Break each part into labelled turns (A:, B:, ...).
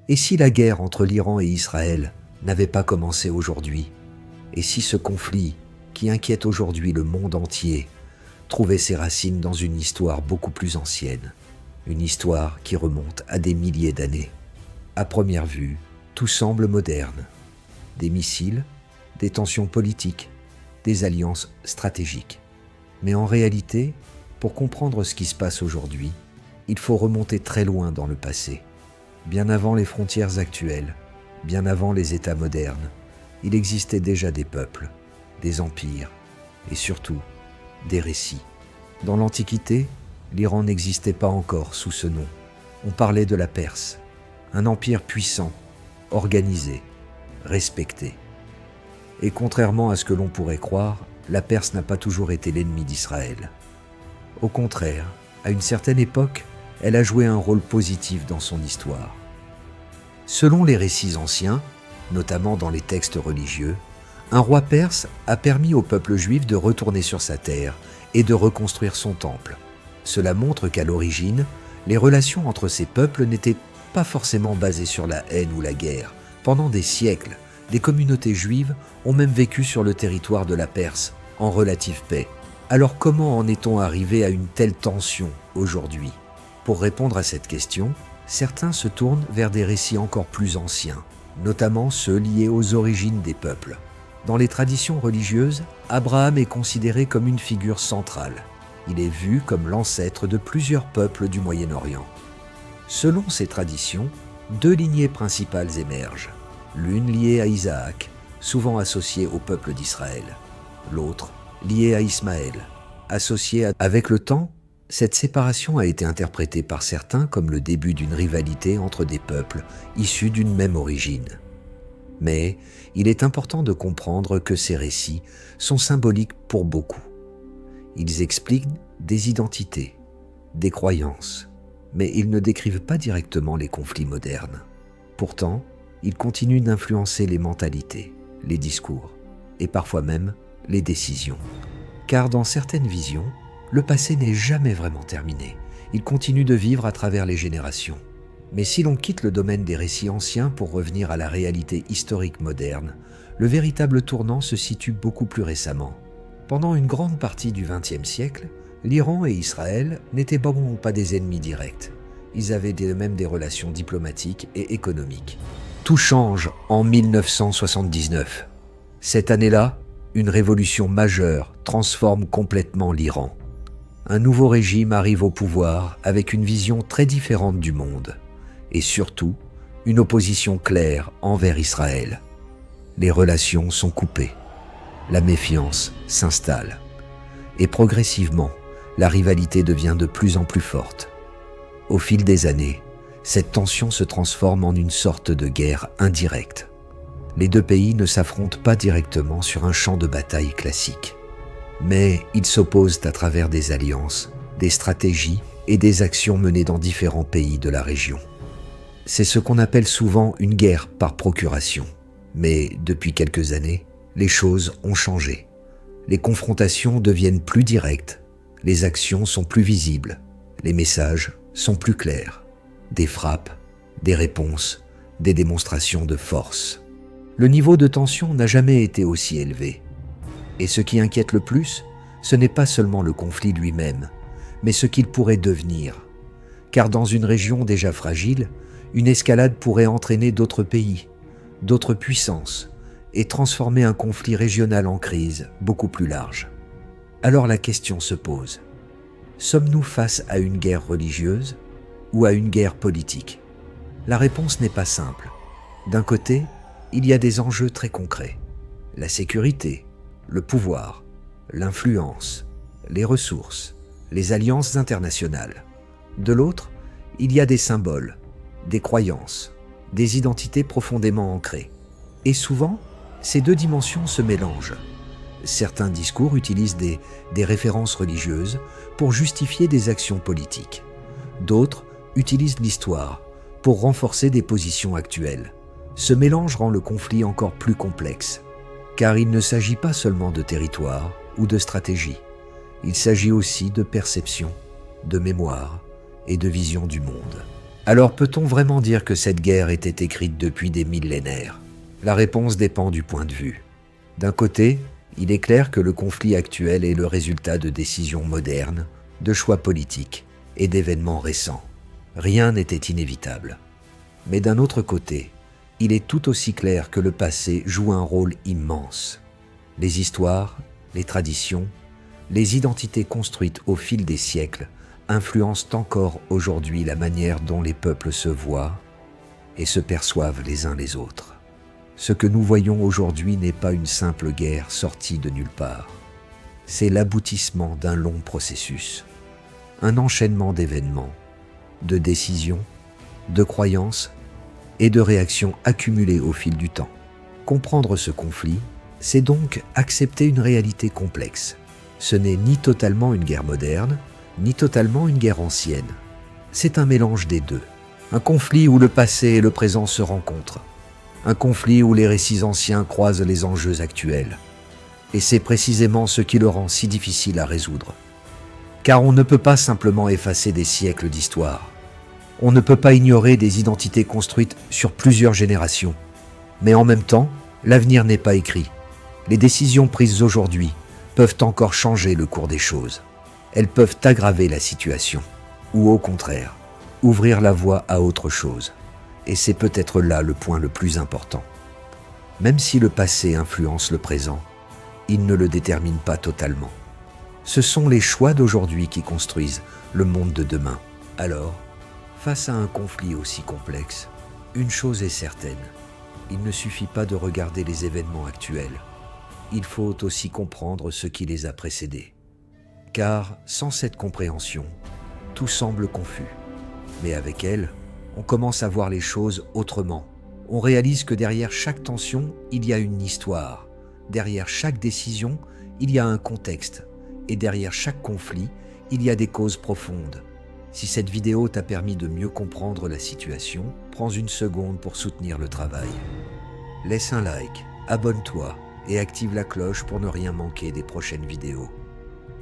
A: Et si la guerre entre l'Iran et Israël n'avait pas commencé aujourd'hui? Et si ce conflit, qui inquiète aujourd'hui le monde entier, trouvait ses racines dans une histoire beaucoup plus ancienne, une histoire qui remonte à des milliers d'années? À première vue, tout semble moderne. Des missiles, des tensions politiques, des alliances stratégiques. Mais en réalité, pour comprendre ce qui se passe aujourd'hui, il faut remonter très loin dans le passé. Bien avant les frontières actuelles, bien avant les États modernes, il existait déjà des peuples, des empires et surtout des récits. Dans l'Antiquité, l'Iran n'existait pas encore sous ce nom. On parlait de la Perse, un empire puissant, organisé, respecté. Et contrairement à ce que l'on pourrait croire, la Perse n'a pas toujours été l'ennemi d'Israël. Au contraire, à une certaine époque, elle a joué un rôle positif dans son histoire. Selon les récits anciens, notamment dans les textes religieux, un roi perse a permis au peuple juif de retourner sur sa terre et de reconstruire son temple. Cela montre qu'à l'origine, les relations entre ces peuples n'étaient pas forcément basées sur la haine ou la guerre. Pendant des siècles, des communautés juives ont même vécu sur le territoire de la Perse, en relative paix. Alors comment en est-on arrivé à une telle tension aujourd'hui? Pour répondre à cette question, certains se tournent vers des récits encore plus anciens, notamment ceux liés aux origines des peuples. Dans les traditions religieuses, Abraham est considéré comme une figure centrale. Il est vu comme l'ancêtre de plusieurs peuples du Moyen-Orient. Selon ces traditions, deux lignées principales émergent. L'une liée à Isaac, souvent associée au peuple d'Israël. L'autre liée à Ismaël, associée à... Avec le temps, cette séparation a été interprétée par certains comme le début d'une rivalité entre des peuples issus d'une même origine. Mais il est important de comprendre que ces récits sont symboliques pour beaucoup. Ils expliquent des identités, des croyances, mais ils ne décrivent pas directement les conflits modernes. Pourtant, ils continuent d'influencer les mentalités, les discours et parfois même les décisions. Car dans certaines visions, le passé n'est jamais vraiment terminé. Il continue de vivre à travers les générations. Mais si l'on quitte le domaine des récits anciens pour revenir à la réalité historique moderne, le véritable tournant se situe beaucoup plus récemment. Pendant une grande partie du XXe siècle, l'Iran et Israël n'étaient pas des ennemis directs. Ils avaient même des relations diplomatiques et économiques. Tout change en 1979. Cette année-là, une révolution majeure transforme complètement l'Iran. Un nouveau régime arrive au pouvoir avec une vision très différente du monde et surtout une opposition claire envers Israël. Les relations sont coupées, la méfiance s'installe et progressivement, la rivalité devient de plus en plus forte. Au fil des années, cette tension se transforme en une sorte de guerre indirecte. Les deux pays ne s'affrontent pas directement sur un champ de bataille classique. Mais ils s'opposent à travers des alliances, des stratégies et des actions menées dans différents pays de la région. C'est ce qu'on appelle souvent une guerre par procuration. Mais depuis quelques années, les choses ont changé. Les confrontations deviennent plus directes, les actions sont plus visibles, les messages sont plus clairs. Des frappes, des réponses, des démonstrations de force. Le niveau de tension n'a jamais été aussi élevé. Et ce qui inquiète le plus, ce n'est pas seulement le conflit lui-même, mais ce qu'il pourrait devenir. Car dans une région déjà fragile, une escalade pourrait entraîner d'autres pays, d'autres puissances, et transformer un conflit régional en crise beaucoup plus large. Alors la question se pose, sommes-nous face à une guerre religieuse ou à une guerre politique? La réponse n'est pas simple. D'un côté, il y a des enjeux très concrets. La sécurité, le pouvoir, l'influence, les ressources, les alliances internationales. De l'autre, il y a des symboles, des croyances, des identités profondément ancrées. Et souvent, ces deux dimensions se mélangent. Certains discours utilisent des références religieuses pour justifier des actions politiques. D'autres utilisent l'histoire pour renforcer des positions actuelles. Ce mélange rend le conflit encore plus complexe, car il ne s'agit pas seulement de territoire ou de stratégie. Il s'agit aussi de perception, de mémoire et de vision du monde. Alors peut-on vraiment dire que cette guerre était écrite depuis des millénaires? La réponse dépend du point de vue. D'un côté, il est clair que le conflit actuel est le résultat de décisions modernes, de choix politiques et d'événements récents. Rien n'était inévitable. Mais d'un autre côté, il est tout aussi clair que le passé joue un rôle immense. Les histoires, les traditions, les identités construites au fil des siècles influencent encore aujourd'hui la manière dont les peuples se voient et se perçoivent les uns les autres. Ce que nous voyons aujourd'hui n'est pas une simple guerre sortie de nulle part. C'est l'aboutissement d'un long processus, un enchaînement d'événements, de décisions, de croyances et de réactions accumulées au fil du temps. Comprendre ce conflit, c'est donc accepter une réalité complexe. Ce n'est ni totalement une guerre moderne, ni totalement une guerre ancienne. C'est un mélange des deux. Un conflit où le passé et le présent se rencontrent. Un conflit où les récits anciens croisent les enjeux actuels. Et c'est précisément ce qui le rend si difficile à résoudre. Car on ne peut pas simplement effacer des siècles d'histoire. On ne peut pas ignorer des identités construites sur plusieurs générations. Mais en même temps, l'avenir n'est pas écrit. Les décisions prises aujourd'hui peuvent encore changer le cours des choses. Elles peuvent aggraver la situation, ou au contraire, ouvrir la voie à autre chose. Et c'est peut-être là le point le plus important. Même si le passé influence le présent, il ne le détermine pas totalement. Ce sont les choix d'aujourd'hui qui construisent le monde de demain. Alors, face à un conflit aussi complexe, une chose est certaine, il ne suffit pas de regarder les événements actuels. Il faut aussi comprendre ce qui les a précédés. Car sans cette compréhension, tout semble confus. Mais avec elle, on commence à voir les choses autrement. On réalise que derrière chaque tension, il y a une histoire. Derrière chaque décision, il y a un contexte. Et derrière chaque conflit, il y a des causes profondes. Si cette vidéo t'a permis de mieux comprendre la situation, prends une seconde pour soutenir le travail. Laisse un like, abonne-toi et active la cloche pour ne rien manquer des prochaines vidéos.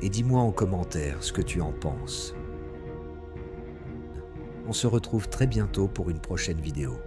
A: Et dis-moi en commentaire ce que tu en penses. On se retrouve très bientôt pour une prochaine vidéo.